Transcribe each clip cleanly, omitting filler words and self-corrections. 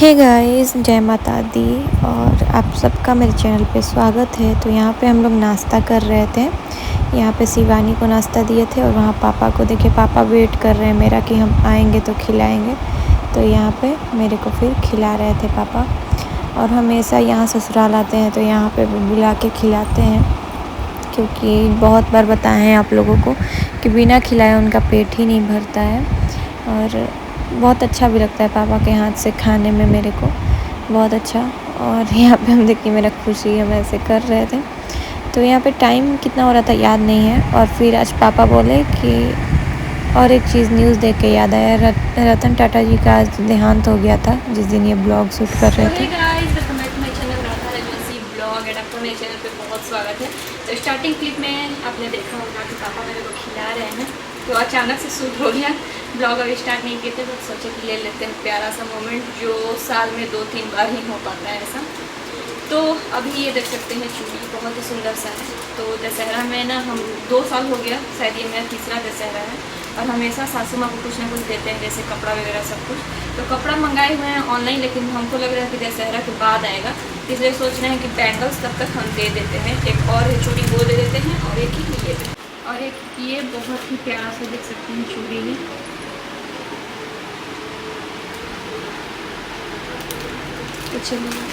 Hey guys, जय माता दी। और आप सबका मेरे चैनल पे स्वागत है। तो यहाँ पे हम लोग नाश्ता कर रहे थे। यहाँ पे शिवानी को नाश्ता दिए थे और वहाँ पापा को देखिए, पापा वेट कर रहे हैं मेरा कि हम आएंगे तो खिलाएंगे। तो यहाँ पे मेरे को फिर खिला रहे थे पापा। और हमेशा यहाँ ससुराल आते हैं तो यहाँ पे बुला के खिलाते हैं, क्योंकि बहुत बार बताए हैं आप लोगों को कि बिना खिलाए उनका पेट ही नहीं भरता है। और बहुत अच्छा भी लगता है पापा के हाथ से खाने में, मेरे को बहुत अच्छा। और यहाँ पे हम देखिए मेरा खुशी हम ऐसे कर रहे थे। तो यहाँ पे टाइम कितना हो रहा था याद नहीं है। और फिर आज पापा बोले कि और एक चीज़ न्यूज़ देख के याद आया, रतन टाटा जी का आज देहांत हो गया था जिस दिन ये ब्लॉग शूट कर रहे थे। मेरे चैनल पे बहुत स्वागत है। तो स्टार्टिंग क्लिप में आपने देखा होगा कि पापा मेरे को खिला रहे हैं, तो अचानक से शूट हो गया। ब्लॉग अभी स्टार्ट नहीं किए थे तो सोचे कि ले लेते हैं प्यारा सा मोमेंट, जो साल में 2-3 बार ही हो पाता है ऐसा। तो अभी ये देख सकते हैं चूड़ी बहुत ही सुंदर सा है। तो दशहरा में ना हम 2 साल हो गया, शायद ये मेरा तीसरा दशहरा है। और हमेशा सासू माँ को कुछ ना कुछ देते हैं, जैसे कपड़ा वगैरह सब कुछ। तो कपड़ा मंगाए हुए हैं ऑनलाइन, लेकिन हमको लग रहा है कि दशहरा के बाद आएगा, इसलिए सोच रहे हैं कि बैंगल्स तब तक हम दे देते हैं। एक और चूड़ी वो दे देते हैं और एक ही ये, और एक ये बहुत ही प्यारा सा देख सकते हैं चूड़ी है। तो चलिए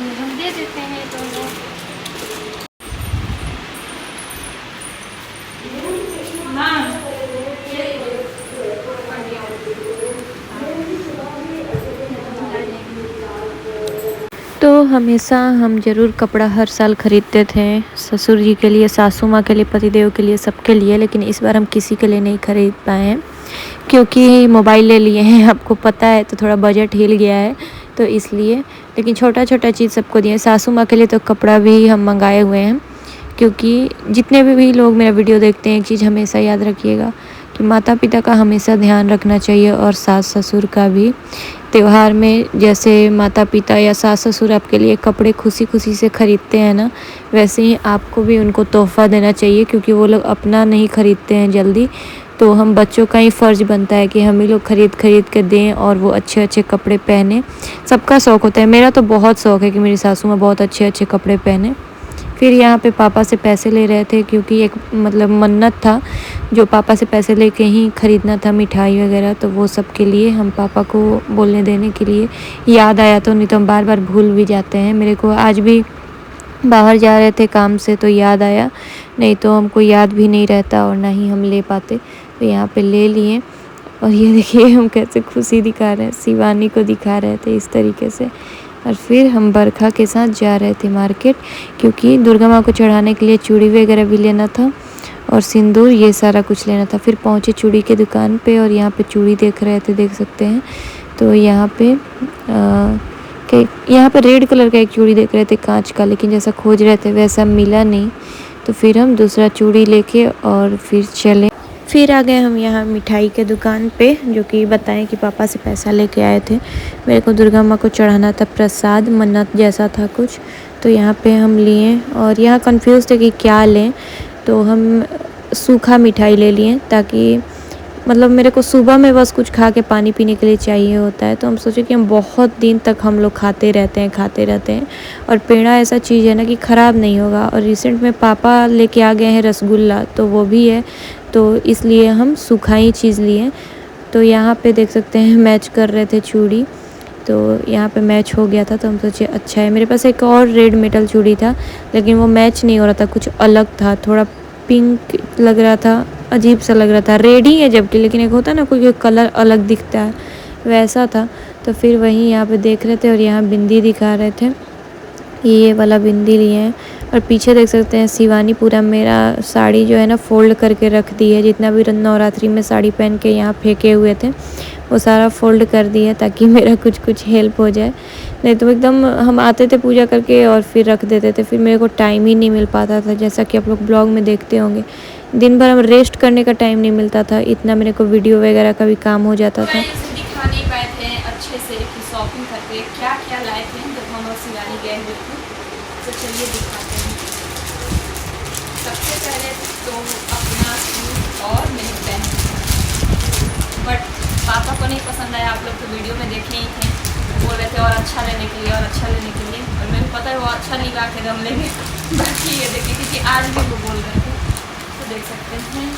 ये हम दे देते हैं दोनों। तो हमेशा हम ज़रूर कपड़ा हर साल ख़रीदते थे, ससुर जी के लिए, सासू माँ के लिए, पतिदेव के लिए, सबके लिए। लेकिन इस बार हम किसी के लिए नहीं ख़रीद पाए हैं, क्योंकि मोबाइल ले लिए हैं, आपको पता है, तो थोड़ा बजट हिल गया है, तो इसलिए। लेकिन छोटा छोटा चीज़ सबको दिए। सासू माँ के लिए तो कपड़ा भी हम मंगाए हुए हैं, क्योंकि जितने भी लोग मेरा वीडियो देखते हैं, एक चीज़ हमेशा याद रखिएगा कि माता पिता का हमेशा ध्यान रखना चाहिए, और सास ससुर का भी। त्यौहार में जैसे माता पिता या सास ससुर आपके लिए कपड़े खुशी खुशी से ख़रीदते हैं ना, वैसे ही आपको भी उनको तोहफ़ा देना चाहिए, क्योंकि वो लोग अपना नहीं ख़रीदते हैं जल्दी। तो हम बच्चों का ही फ़र्ज़ बनता है कि हम ही लोग ख़रीद के दें और वो अच्छे अच्छे कपड़े पहने। सबका शौक़ होता है, मेरा तो बहुत शौक़ है कि मेरी सासू माँ बहुत अच्छे अच्छे कपड़े पहने। फिर यहाँ पे पापा से पैसे ले रहे थे, क्योंकि एक मतलब मन्नत था जो पापा से पैसे लेके ही ख़रीदना था, मिठाई वगैरह। तो वो सब के लिए हम पापा को बोलने देने के लिए याद आया, तो नहीं तो हम बार बार भूल भी जाते हैं। मेरे को आज भी बाहर जा रहे थे काम से तो याद आया, नहीं तो हमको याद भी नहीं रहता और ना ही हम ले पाते। तो यहाँ पे ले लिए। और ये देखिए हम कैसे खुशी दिखा रहे हैं, शिवानी को दिखा रहे थे इस तरीके से। और फिर हम बरखा के साथ जा रहे थे मार्केट, क्योंकि दुर्गा माँ को चढ़ाने के लिए चूड़ी वगैरह भी लेना था और सिंदूर, ये सारा कुछ लेना था। फिर पहुँचे चूड़ी के दुकान पे और यहाँ पे चूड़ी देख रहे थे, देख सकते हैं। तो यहाँ पे रेड कलर का एक चूड़ी देख रहे थे कांच का, लेकिन जैसा खोज रहे थे वैसा मिला नहीं। तो फिर हम दूसरा चूड़ी लेके और फिर चले। फिर आ गए हम यहाँ मिठाई के दुकान पे, जो कि बताएं कि पापा से पैसा लेके आए थे। मेरे को दुर्गा माँ को चढ़ाना था प्रसाद, मन्नत जैसा था कुछ। तो यहाँ पे हम लिए और यहाँ कंफ्यूज थे कि क्या लें, तो हम सूखा मिठाई ले लिए, ताकि मतलब मेरे को सुबह में बस कुछ खा के पानी पीने के लिए चाहिए होता है। तो हम सोचे कि हम बहुत दिन तक हम लोग खाते रहते हैं। और पेड़ा ऐसा चीज़ है ना कि ख़राब नहीं होगा। और रिसेंट में पापा लेके आ गए हैं रसगुल्ला, तो वो भी है, तो इसलिए हम सूखा ही चीज़ लिए। तो यहाँ पे देख सकते हैं मैच कर रहे थे चूड़ी, तो यहाँ पे मैच हो गया था। तो हम सोचे अच्छा है। मेरे पास एक और रेड मेटल चूड़ी था, लेकिन वो मैच नहीं हो रहा था, कुछ अलग था, थोड़ा पिंक लग रहा था, अजीब सा लग रहा था। रेड ही है जबकि, लेकिन एक होता है ना कोई कलर अलग दिखता है, वैसा था। तो फिर वहीं यहाँ पे देख रहे थे और यहाँ बिंदी दिखा रहे थे, ये वाला बिंदी लिए हैं। और पीछे देख सकते हैं शिवानी पूरा मेरा साड़ी जो है ना फोल्ड करके रख दी है, जितना भी नवरात्रि में साड़ी पहन के यहाँ फेंके हुए थे वो सारा फोल्ड कर दिया, ताकि मेरा कुछ हेल्प हो जाए। नहीं तो एकदम हम आते थे पूजा करके और फिर रख देते थे, फिर मेरे को टाइम ही नहीं मिल पाता था। जैसा कि आप लोग ब्लॉग में देखते होंगे, दिन भर हम रेस्ट करने का टाइम नहीं मिलता था, इतना मेरे को वीडियो वगैरह का भी काम हो जाता था। दिखा नहीं पाए थे अच्छे से कि शॉपिंग करके क्या क्या लाए थे जब हम और शिवानी गए हुए थे। तो चलिए दिखाते हैं। सबसे पहले तो अपना सूट और मेरी बहन, बट पापा को नहीं पसंद आया, आप लोग तो वीडियो में देखे ही थे। बोल रहे थे और अच्छा लेने के लिए और अच्छा लेने के लिए, और मेरे को पता है वो अच्छा नहीं ला के हम लेंगे। बाकी ये देखिए क्योंकि आज भी वो बोल रहे थे। तो देख सकते हैं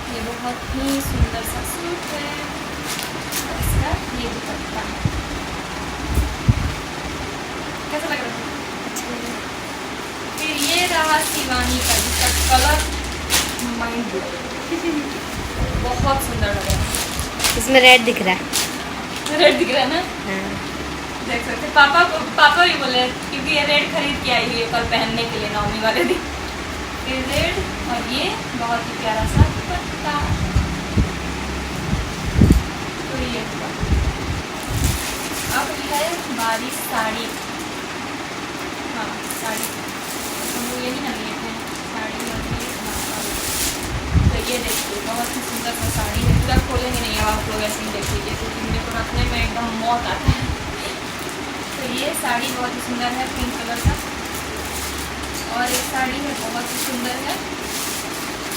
ये बहुत ही सुंदर सा सूट है और इसका ये दुपट्टा कैसा लग रहा है? अच्छा लग रहा है। फिर ये रहा शिवानी का जिसका कलर माइंड बहुत सुंदर लग रहा है। इसमें रेड दिख रहा है। रेड दिख रहा है ना? हाँ। देख सकते पापा भी बोले क्योंकि ये रेड खरीद के आई हुई है कल पहनने के लिए नवमी वाले दिन। फिर रेड और ये बहुत ही प्यारा सा दुपट्टा। तो ये अब है बारी साड़ी। हाँ साड़ी हम लोग यही ना लिए थे साड़ी और ये तो ये देखिए बहुत ही सुंदर सा साड़ी है। पूरा खोलेंगे नहीं, अब आप लोग ऐसे ही देख लीजिए क्योंकि मेरे को रखने में एकदम मौत आता है। तो ये साड़ी बहुत ही सुंदर है पिंक कलर का, और एक साड़ी है बहुत ही सुंदर है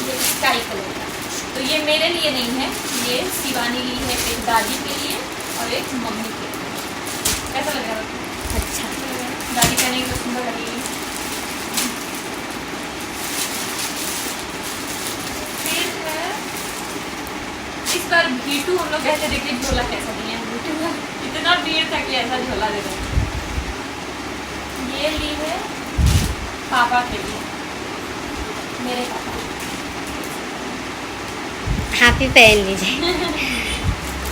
ये स्काई कलर का। तो ये मेरे लिए नहीं है, ये शिवानी ली है एक दादी के लिए और एक मम्मी के लिए। कैसा लग रहा है? अच्छा दादी पहनेगी तो सुंदर लगेगी। इस बार भीटू हम लोग कहते देखिए झोला कैसा दिए हैं। भीटू का इतना भीड़ था कि ऐसा झोला दे दो। ये ली है पापा के लिए, मेरे पापा। आप ही पहन लीजिए।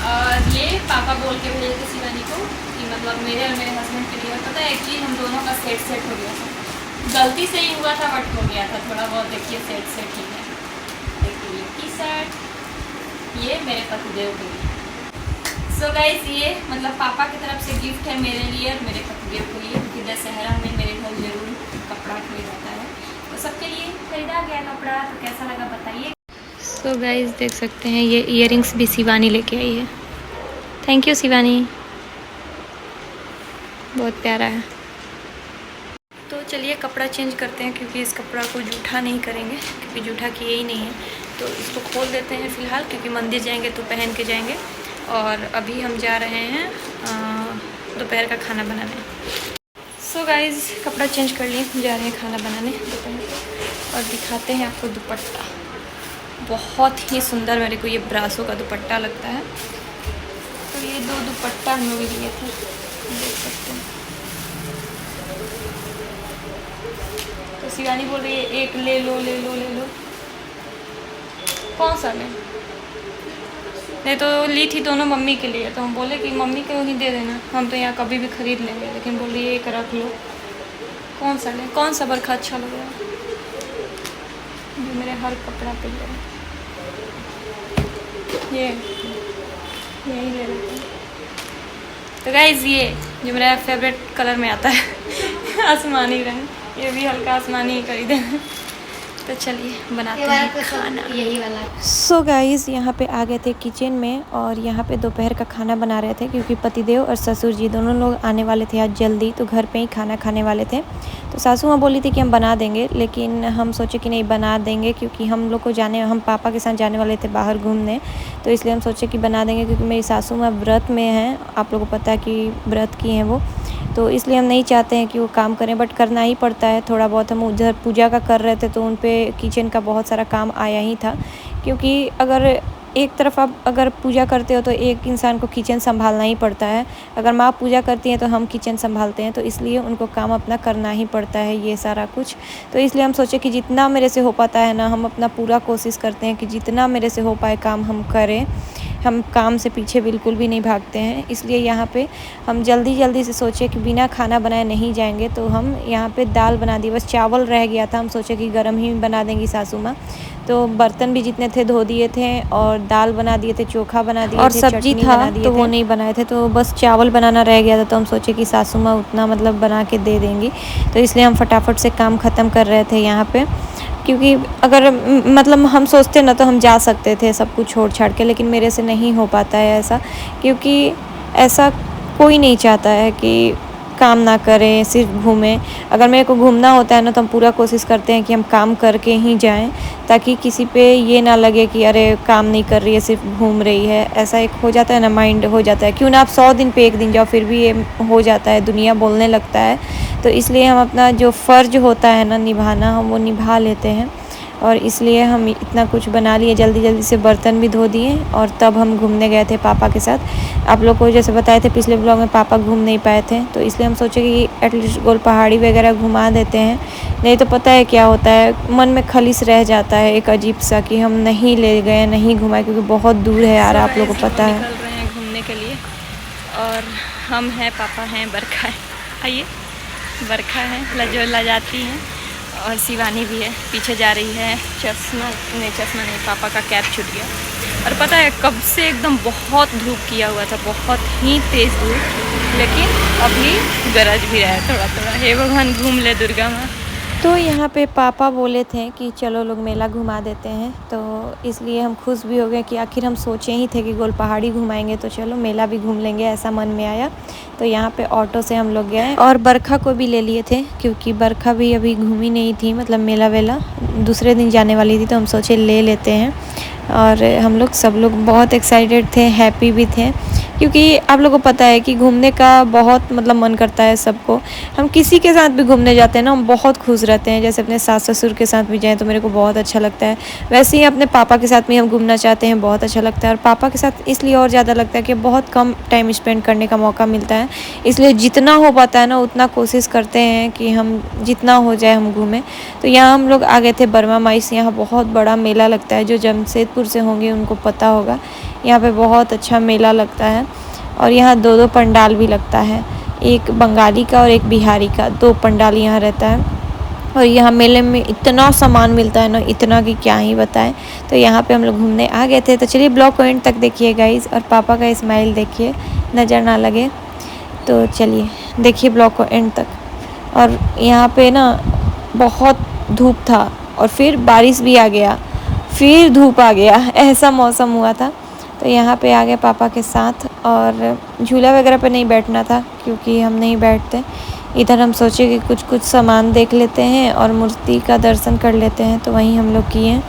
और ये पापा बोल के भेजे थे शिवानी को कि मतलब मेरे और मेरे हस्बैंड के लिए। पता है एक्चुअली हम दोनों का सेट हो गया था, गलती से ही हुआ था बट हो गया था थोड़ा बहुत। देखिए सेट ही है। देखिए टी शर्ट ये मेरे पतिदेव के लिए। सो गाइस ये मतलब पापा की तरफ से गिफ्ट है मेरे लिए और मेरे पतिदेव के लिए, क्योंकि दशहरा में मेरे घर जरूर कपड़ा खरीदाता है। तो सबके लिए खरीदा गया कपड़ा। तो कैसा लगा बताइए। सो गाइस देख सकते हैं ये इयररिंग्स भी शिवानी लेके आई है। थैंक यू शिवानी, बहुत प्यारा है। तो चलिए कपड़ा चेंज करते हैं क्योंकि इस कपड़ा को जूठा नहीं करेंगे, क्योंकि जूठा किए ही नहीं है। तो इसको खोल देते हैं फ़िलहाल, क्योंकि मंदिर जाएंगे तो पहन के जाएंगे। और अभी हम जा रहे हैं दोपहर का खाना बनाने। सो गाइज़ कपड़ा चेंज कर लिए, जा रहे हैं खाना बनाने दोपहर। और दिखाते हैं आपको दुपट्टा, बहुत ही सुंदर मेरे को ये ब्रासो का दुपट्टा लगता है। तो ये दो दुपट्टा हम लोग लिए थे, देख सकते हैं। तो शिवानी बोल रही है एक ले लो ले लो ले लो। कौन सा लें? नहीं तो ली थी दोनों मम्मी के लिए, तो हम बोले कि मम्मी को ही दे देना, हम तो यहाँ कभी भी ख़रीद लेंगे। लेकिन बोल रही है एक रख लो। कौन सा लें? कौन सा बरखा अच्छा लग रहा है जो मेरे हर कपड़ा पे है? ये यही ले लेते हैं। तो गाइज़ ये जो मेरा फेवरेट कलर में आता है आसमानी रंग, ये भी हल्का आसमानी ही खरीदे हैं। तो चलिए बनाते हैं खाना। यही वाला। सो गाइज़ यहाँ पे आ गए थे किचन में, और यहाँ पे दोपहर का खाना बना रहे थे क्योंकि पतिदेव और ससुर जी दोनों लोग आने वाले थे आज जल्दी, तो घर पे ही खाना खाने वाले थे। तो सासू माँ बोली थी कि हम बना देंगे, लेकिन हम सोचे कि नहीं बना देंगे क्योंकि हम लोग को हम पापा के साथ जाने वाले थे बाहर घूमने। तो इसलिए हम सोचे कि बना देंगे, क्योंकि मेरी सासू माँ व्रत में हैं, आप लोगों को पता है कि व्रत की हैं वो। तो इसलिए हम नहीं चाहते हैं कि वो काम करें, बट करना ही पड़ता है थोड़ा बहुत। हम उधर पूजा का कर रहे थे तो उन पे किचन का बहुत सारा काम आया ही था, क्योंकि अगर एक तरफ आप अगर पूजा करते हो तो एक इंसान को किचन संभालना ही पड़ता है। अगर माँ पूजा करती हैं तो हम किचन संभालते हैं, तो इसलिए उनको काम अपना करना ही पड़ता है ये सारा कुछ। तो इसलिए हम सोचे कि जितना मेरे से हो पाता है ना, हम अपना पूरा कोशिश करते हैं कि जितना मेरे से हो पाए काम हम करें। हम काम से पीछे बिल्कुल भी नहीं भागते हैं। इसलिए यहाँ पे हम जल्दी से सोचे कि बिना खाना बनाए नहीं जाएंगे, तो हम यहाँ पे दाल बना दी। बस चावल रह गया था, हम सोचे कि गरम ही बना देंगी सासू माँ। तो बर्तन भी जितने थे धो दिए थे, और दाल बना दिए थे, चोखा बना दिए और थे, सब्जी चटनी था बना दिए तो थे। वो नहीं बनाए थे, तो बस चावल बनाना रह गया था। तो हम सोचे कि सासू माँ उतना मतलब बना के दे देंगी, तो इसलिए हम फटाफट से काम ख़त्म कर रहे थे यहाँ पे। क्योंकि अगर मतलब हम सोचते ना तो हम जा सकते थे सब कुछ छोड़ छाड़ के, लेकिन मेरे से नहीं हो पाता है ऐसा, क्योंकि ऐसा कोई नहीं चाहता है कि काम ना करें, सिर्फ घूमें। अगर मेरे को घूमना होता है ना तो हम पूरा कोशिश करते हैं कि हम काम करके ही जाएं, ताकि किसी पे ये ना लगे कि अरे काम नहीं कर रही है, सिर्फ घूम रही है। ऐसा एक हो जाता है ना, माइंड हो जाता है, क्यों ना आप 100 दिन पे 1 दिन जाओ, फिर भी ये हो जाता है, दुनिया बोलने लगता है। तो इसलिए हम अपना जो फ़र्ज़ होता है ना निभाना, हम वो निभा लेते हैं। और इसलिए हम इतना कुछ बना लिए, जल्दी जल्दी से बर्तन भी धो दिए और तब हम घूमने गए थे पापा के साथ। आप लोग को जैसे बताए थे पिछले ब्लॉग में, पापा घूम नहीं पाए थे, तो इसलिए हम सोचे कि एटलीस्ट गोल पहाड़ी वगैरह घुमा देते हैं। नहीं तो पता है क्या होता है, मन में खलिश रह जाता है एक अजीब सा कि हम नहीं ले गए, नहीं घुमाए, क्योंकि बहुत दूर है यार, आप लोगों को पता है। निकल रहे हैं घूमने के लिए और हम हैं, पापा हैं, बरखा है, आइए, बरखा है, लजोला जाती हैं और शिवानी भी है, पीछे जा रही है। चश्मा नहीं, पापा का कैप छूट गया। और पता है कब से एकदम बहुत धूप किया हुआ था, बहुत ही तेज़ धूप, लेकिन अभी गरज भी रहा है थोड़ा थोड़ा। हे भगवान, घूम ले दुर्गा माँ। तो यहाँ पे पापा बोले थे कि चलो लोग मेला घुमा देते हैं, तो इसलिए हम खुश भी हो गए कि आखिर हम सोचे ही थे कि गोल पहाड़ी घुमाएंगे, तो चलो मेला भी घूम लेंगे, ऐसा मन में आया। तो यहाँ पे ऑटो से हम लोग गए और बरखा को भी ले लिए थे, क्योंकि बरखा भी अभी घूमी नहीं थी, मतलब मेला वेला दूसरे दिन जाने वाली थी, तो हम सोचे ले लेते हैं। और हम लोग सब लोग बहुत एक्साइटेड थे, हैप्पी भी थे, क्योंकि आप लोगों को पता है कि घूमने का बहुत मतलब मन करता है सबको। हम किसी के साथ भी घूमने जाते हैं ना, हम बहुत खुश रहते हैं। जैसे अपने सास ससुर के साथ भी जाएं तो मेरे को बहुत अच्छा लगता है, वैसे ही अपने पापा के साथ भी हम घूमना चाहते हैं, बहुत अच्छा लगता है। और पापा के साथ इसलिए और ज़्यादा लगता है कि बहुत कम टाइम स्पेंड करने का मौका मिलता है, इसलिए जितना हो पाता है ना उतना कोशिश करते हैं कि हम जितना हो जाए हम घूमें। तो यहाँ हम लोग आ गए थे बर्मा माई से। यहाँ बहुत बड़ा मेला लगता है, जो जमशेदपुर से होंगे उनको पता होगा, यहाँ पे बहुत अच्छा मेला लगता है। और यहाँ 2-2 पंडाल भी लगता है, एक बंगाली का और एक बिहारी का, 2 पंडाल यहाँ रहता है। और यहाँ मेले में इतना सामान मिलता है ना, इतना कि क्या ही बताएं। तो यहाँ पे हम लोग घूमने आ गए थे। तो चलिए ब्लॉग को एंड तक देखिए गाइस, और पापा का स्माइल देखिए, नज़र ना लगे। तो चलिए देखिए ब्लॉग को एंड तक। और यहाँ पे ना बहुत धूप था और फिर बारिश भी आ गया, फिर धूप आ गया, ऐसा मौसम हुआ था। तो यहाँ पे आ गए पापा के साथ, और झूला वगैरह पे नहीं बैठना था क्योंकि हम नहीं बैठते इधर। हम सोचे कि कुछ सामान देख लेते हैं और मूर्ति का दर्शन कर लेते हैं, तो वहीं हम लोग किए।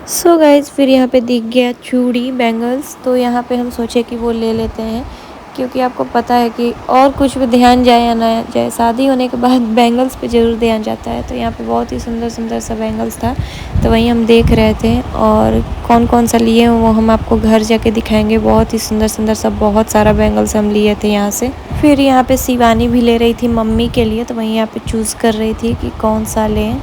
सो गाइज़, फिर यहाँ पे दिख गया चूड़ी बैंगल्स, तो यहाँ पे हम सोचे कि वो ले लेते हैं, क्योंकि आपको पता है कि और कुछ भी ध्यान जाए या ना जाए, शादी होने के बाद बैंगल्स पे ज़रूर ध्यान जाता है। तो यहाँ पे बहुत ही सुंदर सुंदर सा बैंगल्स था, तो वहीं हम देख रहे थे। और कौन कौन सा लिए वो हम आपको घर जाके दिखाएंगे। बहुत ही सुंदर सुंदर सा बहुत सारा बैंगल्स हम लिए थे यहाँ से। फिर यहाँ पे शिवानी भी ले रही थी मम्मी के लिए, तो वहीं यहाँ पे चूज़ कर रही थी कि कौन सा लें।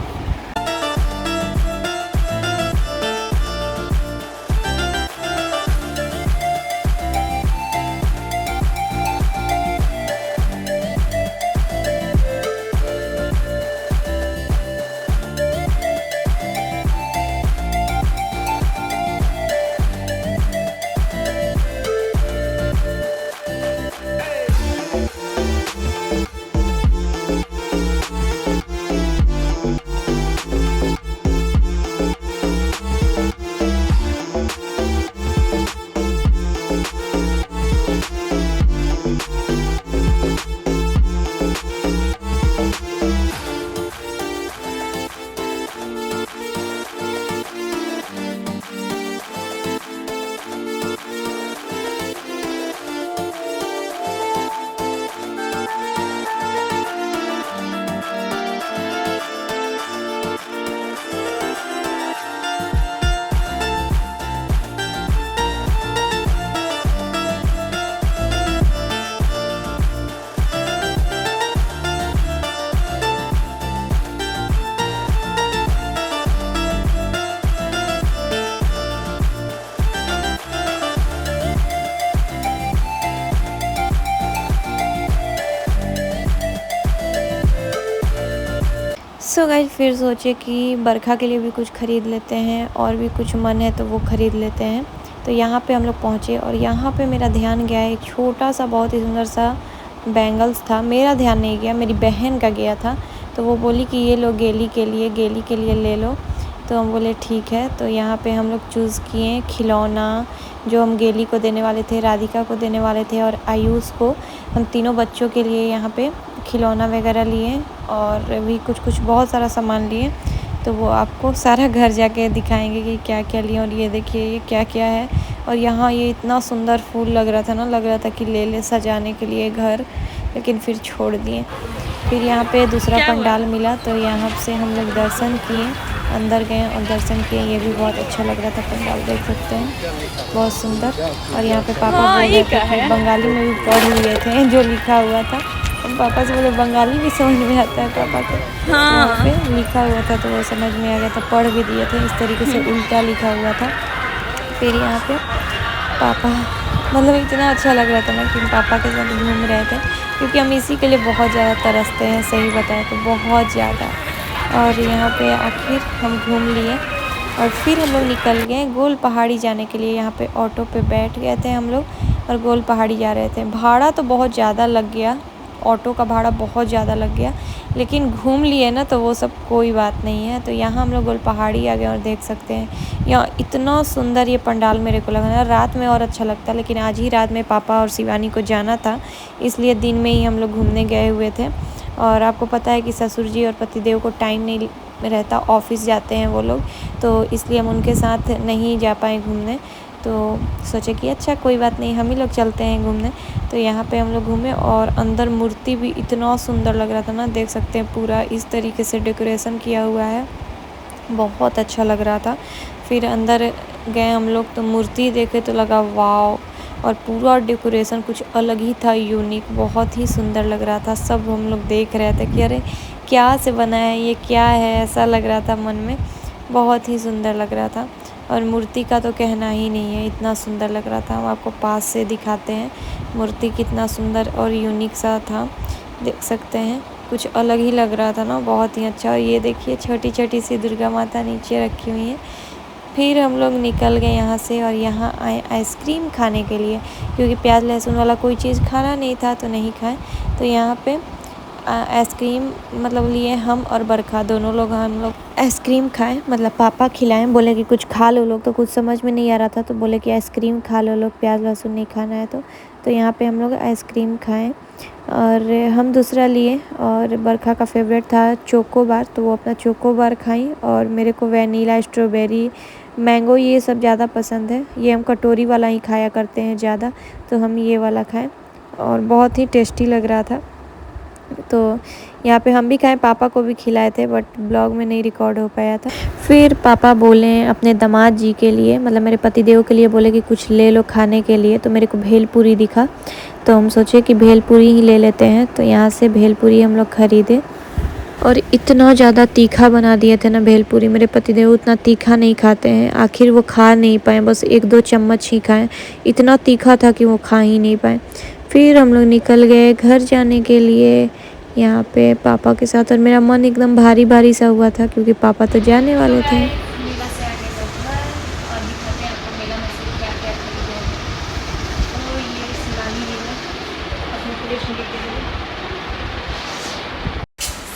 सो गाइस फिर सोचे कि बरखा के लिए भी कुछ ख़रीद लेते हैं और भी कुछ मन है तो वो ख़रीद लेते हैं। तो यहाँ पे हम लोग पहुँचे और यहाँ पे मेरा ध्यान गया एक छोटा सा बहुत ही सुंदर सा बैंगल्स था। मेरा ध्यान नहीं गया, मेरी बहन का गया था। तो वो बोली कि ये लो गेली के लिए ले लो। तो हम बोले ठीक है। तो यहाँ पे हम लोग चूज़ किए खिलौना जो हम गेली को देने वाले थे, राधिका को देने वाले थे और आयुष को। हम तीनों बच्चों के लिए यहाँ पे खिलौना वगैरह लिए और भी कुछ बहुत सारा सामान लिए। तो वो आपको सारा घर जाके दिखाएंगे कि क्या क्या लिए। और ये देखिए ये क्या क्या है। और यहाँ ये इतना सुंदर फूल लग रहा था ना, लग रहा था कि ले ले सजाने के लिए घर, लेकिन फिर छोड़ दिए। फिर यहाँ पे दूसरा पंडाल मिला तो यहाँ से हम लोग दर्शन किए, अंदर गए और दर्शन किए। ये भी बहुत अच्छा लग रहा था पंडाल, देख सकते हैं बहुत सुंदर। और यहाँ पे पापा बोल रहे थे कि बंगाली में भी पढ़ लिए थे जो लिखा हुआ था। पापा से बोले बंगाली भी समझ में आता है पापा को। वहाँ पे लिखा हुआ था तो वो समझ में आ गया था, पढ़ भी दिए थे। इस तरीके से उल्टा लिखा हुआ था। फिर यहाँ पे पापा मतलब इतना अच्छा लग रहा था ना कि पापा के साथ घूम रहे थे, क्योंकि हम इसी के लिए बहुत ज़्यादा तरसते हैं, सही बताएं तो बहुत ज़्यादा। और यहाँ पे आखिर हम घूम लिए और फिर हम लोग निकल गए गोल पहाड़ी जाने के लिए। यहाँ पे ऑटो पे बैठ गए थे हम लोग और गोल पहाड़ी जा रहे थे। भाड़ा तो बहुत ज़्यादा लग गया, ऑटो का भाड़ा बहुत ज़्यादा लग गया, लेकिन घूम लिए ना तो वो सब कोई बात नहीं है। तो यहाँ हम लोग गोल पहाड़ी आ गए और देख सकते हैं यहाँ इतना सुंदर ये पंडाल मेरे को लगा ना। रात में और अच्छा लगता, लेकिन आज ही रात में पापा और शिवानी को जाना था, इसलिए दिन में ही हम लोग घूमने गए हुए थे। और आपको पता है कि ससुर जी और पतिदेव को टाइम नहीं रहता, ऑफिस जाते हैं वो लोग, तो इसलिए हम उनके साथ नहीं जा पाए घूमने। तो सोचे कि अच्छा कोई बात नहीं, हम ही लोग चलते हैं घूमने। तो यहाँ पे हम लोग घूमे और अंदर मूर्ति भी इतना सुंदर लग रहा था ना, देख सकते हैं पूरा इस तरीके से डेकोरेशन किया हुआ है, बहुत अच्छा लग रहा था। फिर अंदर गए हम लोग तो मूर्ति देखे तो लगा वाव, और पूरा डेकोरेशन कुछ अलग ही था, यूनिक, बहुत ही सुंदर लग रहा था। सब हम लोग देख रहे थे कि अरे क्या से बना है, ये क्या है, ऐसा लग रहा था मन में, बहुत ही सुंदर लग रहा था। और मूर्ति का तो कहना ही नहीं है, इतना सुंदर लग रहा था। हम आपको पास से दिखाते हैं मूर्ति कितना सुंदर और यूनिक सा था, देख सकते हैं कुछ अलग ही लग रहा था ना, बहुत ही अच्छा। और ये देखिए छोटी छोटी सी दुर्गा माता नीचे रखी हुई है। फिर हम लोग निकल गए यहाँ से और यहाँ आए आइसक्रीम खाने के लिए, क्योंकि प्याज लहसुन वाला कोई चीज़ खाना नहीं था तो नहीं खाए। तो यहाँ पे आइसक्रीम मतलब लिए हम और बरखा दोनों लोग, हम लोग आइसक्रीम खाएं, मतलब पापा खिलाएं, बोले कि कुछ खा लो लोग। तो कुछ समझ में नहीं आ रहा था तो बोले कि आइसक्रीम खा लो लोग, प्याज लहसुन नहीं खाना है तो यहाँ पे हम लोग आइसक्रीम खाएं। और हम दूसरा लिए और बरखा का फेवरेट था चोको बार, तो वो अपना चोको बार खाई। और मेरे को वैनीला, स्ट्रॉबेरी, मैंगो ये सब ज़्यादा पसंद है, ये हम कटोरी वाला ही खाया करते हैं ज़्यादा, तो हम ये वाला खाएं और बहुत ही टेस्टी लग रहा था। तो यहाँ पे हम भी खाएं, पापा को भी खिलाए थे, बट ब्लॉग में नहीं रिकॉर्ड हो पाया था। फिर पापा बोले अपने दामाद जी के लिए, मतलब मेरे पतिदेव के लिए, बोले कि कुछ ले लो खाने के लिए। तो मेरे को भेलपूरी दिखा तो हम सोचे कि भेलपूरी ही ले लेते हैं। तो यहाँ से भेलपूरी हम लोग ख़रीदे और इतना ज़्यादा तीखा बना दिए थे ना भेलपूरी, मेरे पतिदेव उतना तीखा नहीं खाते हैं, आखिर वो खा नहीं पाए, बस 1-2 चम्मच ही खाएं, इतना तीखा था कि वो खा ही नहीं पाए। फिर हम लोग निकल गए घर जाने के लिए यहाँ पे पापा के साथ, और मेरा मन एकदम भारी भारी सा हुआ था क्योंकि पापा तो जाने वाले थे। मेला से आगे लोग घर और दिखाते हैं आपको मेला में से क्या क्या खरीदे हैं। तो ये शिवानी ली है अपने पूरे शरीर के लिए।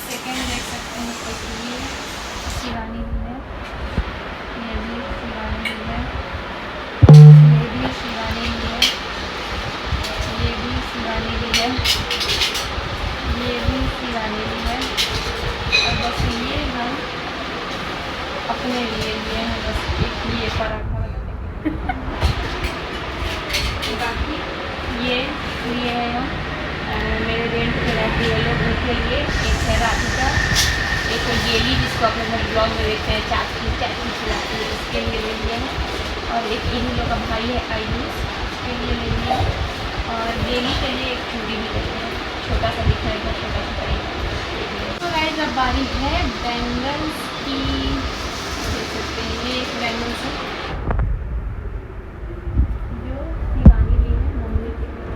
सेकेंड देख सकते हैं तो ये शिवानी ली है, ये भी शिवानी ली है, ये भी शिवानी ली है, ये भी शिवानी ली है, ये भी शिवानी ली है। और बस ये हम अपने लिए हैं, बस एक ये पराठा बनाने बाकी ये लिए हैं हम मेरे रेंट पे रहती है लोग, उनके लिए। एक है राधिका, एक है गेली जिसको अपने घर ब्लॉग में देखते हैं, चाची खिलाती है, उसके लिए ले लिए हैं। और एक इन्हीं लोग का भाई है आयुष, उसके लिए ले लिए हैं। और गेली के लिए एक चूड़ी भी लेते हैं, छोटा सा दिख रहा है, छोटा छोटा ही। तो गाइस अब बारी है बैंगल्स की, देख सकते हैं ये एक बैंगल्स है जो शिवानी ली है मम्मी के लिए,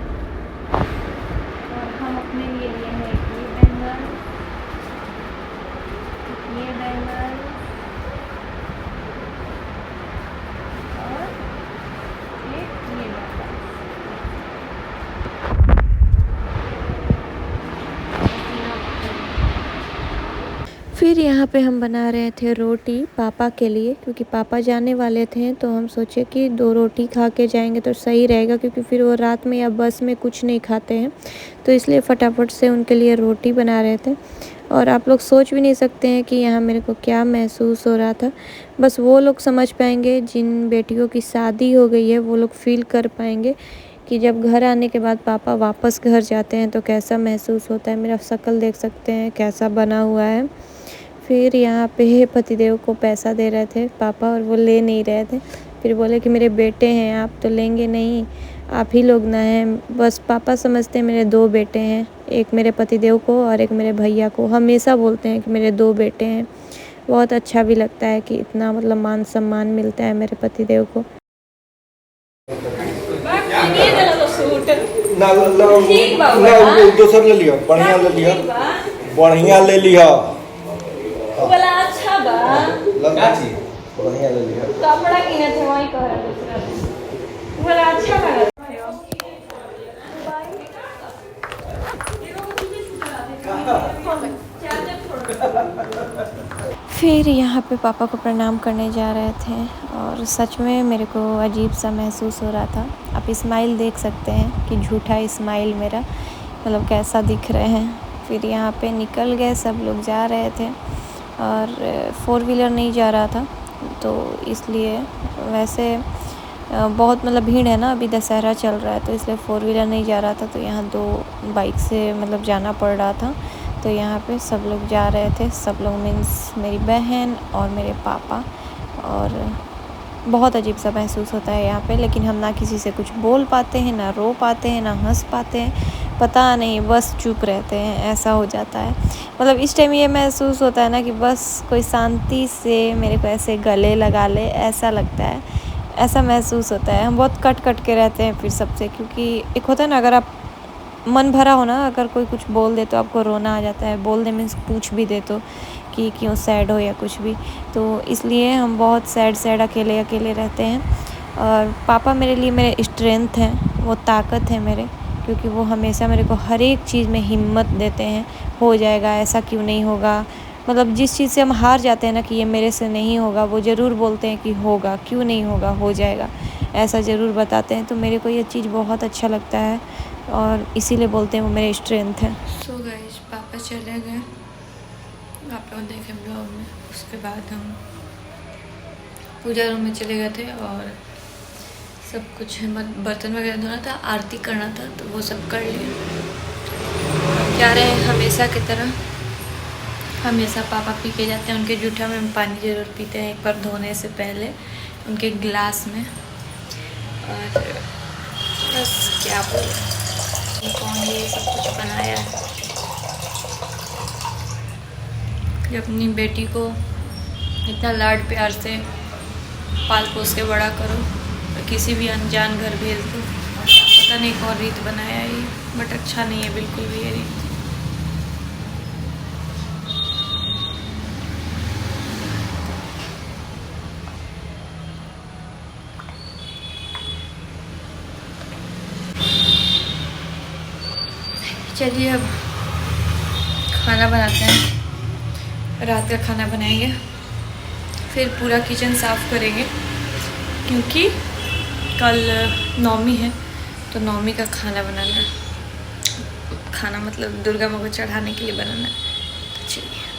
और हम अपने लिए हैं एक ये बैंगल, लेमन और एक ये वाला। फिर यहाँ पे हम बना रहे थे रोटी पापा के लिए, क्योंकि पापा जाने वाले थे तो हम सोचे कि 2 रोटी खा के जाएंगे तो सही रहेगा, क्योंकि फिर वो रात में या बस में कुछ नहीं खाते हैं, तो इसलिए फटाफट से उनके लिए रोटी बना रहे थे। और आप लोग सोच भी नहीं सकते हैं कि यहाँ मेरे को क्या महसूस हो रहा था। बस वो लोग समझ पाएंगे जिन बेटियों की शादी हो गई है, वो लोग फील कर पाएंगे कि जब घर आने के बाद पापा वापस घर जाते हैं तो कैसा महसूस होता है। मेरा शक्ल देख सकते हैं कैसा बना हुआ है। फिर यहाँ पे पतिदेव को पैसा दे रहे थे पापा और वो ले नहीं रहे थे। फिर बोले कि मेरे बेटे हैं, आप तो लेंगे नहीं, आप ही लोग ना हैं। बस पापा समझते हैं मेरे 2 बेटे हैं, एक मेरे पतिदेव को और एक मेरे भैया को। हमेशा बोलते हैं कि मेरे 2 बेटे हैं। बहुत अच्छा भी लगता है कि इतना मतलब मान सम्मान मिलता है मेरे पतिदेव को। दोसर ले लिया, बढ़िया ले लिया, बढ़िया ले लिया। वाला अच्छा बा क्या चीज बढ़िया ले लिया। कपड़ा किने थे वही कह रहा दूसरा वाला अच्छा लगा। फिर यहाँ पे पापा को प्रणाम करने जा रहे थे और सच में मेरे को अजीब सा महसूस हो रहा था। आप स्माइल देख सकते हैं कि झूठा स्माइल मेरा मतलब कैसा दिख रहे हैं। फिर यहाँ पे निकल गए, सब लोग जा रहे थे और 4 व्हीलर नहीं जा रहा था, तो इसलिए वैसे बहुत मतलब भीड़ है ना, अभी दशहरा चल रहा है तो इसलिए 4 व्हीलर नहीं जा रहा था, तो यहाँ 2 बाइक से मतलब जाना पड़ रहा था। तो यहाँ पे सब लोग जा रहे थे, सब लोग मीन्स मेरी बहन और मेरे पापा। और बहुत अजीब सा महसूस होता है यहाँ पे, लेकिन हम ना किसी से कुछ बोल पाते हैं, ना रो पाते हैं, ना हंस पाते हैं, पता नहीं, बस चुप रहते हैं, ऐसा हो जाता है। मतलब इस टाइम ये महसूस होता है ना कि बस कोई शांति से मेरे को ऐसे गले लगा ले, ऐसा लगता है, ऐसा महसूस होता है। हम बहुत कट कट के रहते हैं फिर सबसे, क्योंकि एक होता है ना, अगर आप मन भरा हो ना, अगर कोई कुछ बोल दे तो आपको रोना आ जाता है, बोल दे मीन्स पूछ भी दे तो कि क्यों सैड हो या कुछ भी, तो इसलिए हम बहुत सैड अकेले अकेले रहते हैं। और पापा मेरे लिए मेरे स्ट्रेंथ हैं, वो ताकत है मेरे, क्योंकि वो हमेशा मेरे को हर एक चीज़ में हिम्मत देते हैं। हो जाएगा, ऐसा क्यों नहीं होगा, मतलब जिस चीज़ से हम हार जाते हैं ना कि ये मेरे से नहीं होगा, वो ज़रूर बोलते हैं कि होगा, क्यों नहीं होगा, हो जाएगा, ऐसा ज़रूर बताते हैं। तो मेरे को ये चीज़ बहुत अच्छा लगता है और इसीलिए बोलते हैं वो मेरे स्ट्रेंथ है। सो गाइस, पापा चले गए, आप लोग देखे ब्लॉग में। उसके बाद हम पूजा रूम में चले गए थे और सब कुछ बर्तन वगैरह धोना था, आरती करना था, तो वो सब कर लिया। क्या रहे हमेशा की तरह, हमेशा पापा पी के जाते हैं, उनके जूठा में हम पानी ज़रूर पीते हैं एक बार धोने से पहले उनके गिलास में। और बस क्या बोले, कौन ये सब कुछ बनाया है कि अपनी बेटी को इतना लाड प्यार से पाल पोस के बड़ा करो, तो किसी भी अनजान घर भेज दो। पता नहीं कौन रीत बनाया है ये, बट अच्छा नहीं है बिल्कुल भी ये रीत। चलिए अब खाना बनाते हैं, रात का खाना बनाएंगे, फिर पूरा किचन साफ़ करेंगे, क्योंकि कल नवमी है, तो नवमी का खाना बनाना है। खाना मतलब दुर्गा माँ को चढ़ाने के लिए बनाना है। तो चलिए।